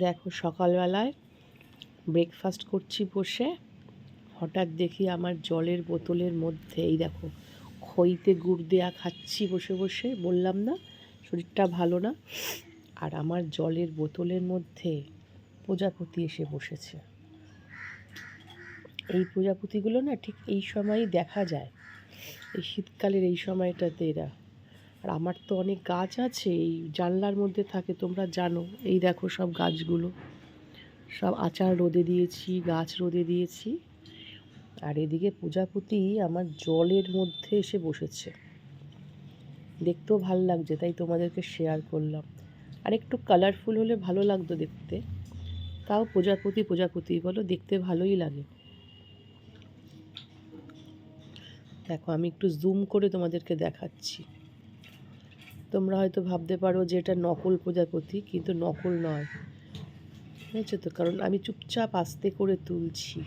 দেখো সকালবেলায় ব্রেকফাস্ট করছি বসে, হঠাৎ দেখি আমার জলের বোতলের মধ্যে এই দেখো খইতে গুড় দেয়া খাচ্ছি বসে বসে, বললাম না শরীরটা ভালো না। আর আমার জলের বোতলের মধ্যে প্রজাপতি এসে বসেছে। এই প্রজাপতিগুলো না ঠিক এই সময়ই দেখা যায়, এই শীতকালের এই সময়টাতে এরা। আর আমার তো অনেক গাছ আছে, এই জানলার মধ্যে থাকে, তোমরা জানো। এই দেখো সব গাছগুলো সব আচার রোদে দিয়েছি, গাছ রোদে দিয়েছি। আর এদিকে প্রজাপতি আমার জলের মধ্যে এসে বসেছে, দেখতেও ভাল লাগছে, তাই তোমাদেরকে শেয়ার করলাম। আর একটু কালারফুল হলে ভালো লাগতো দেখতে, তাও প্রজাপতি প্রজাপতি বলো, দেখতে ভালোই লাগে। দেখো আমি একটু জুম করে তোমাদেরকে দেখাচ্ছি। তোমরা হয়তো ভাবতে পারো যে এটা নকল প্রজাপতি, কিন্তু নকল নয়, বুঝেছো তো, কারণ আমি চুপচাপ আস্তে করে তুলছি।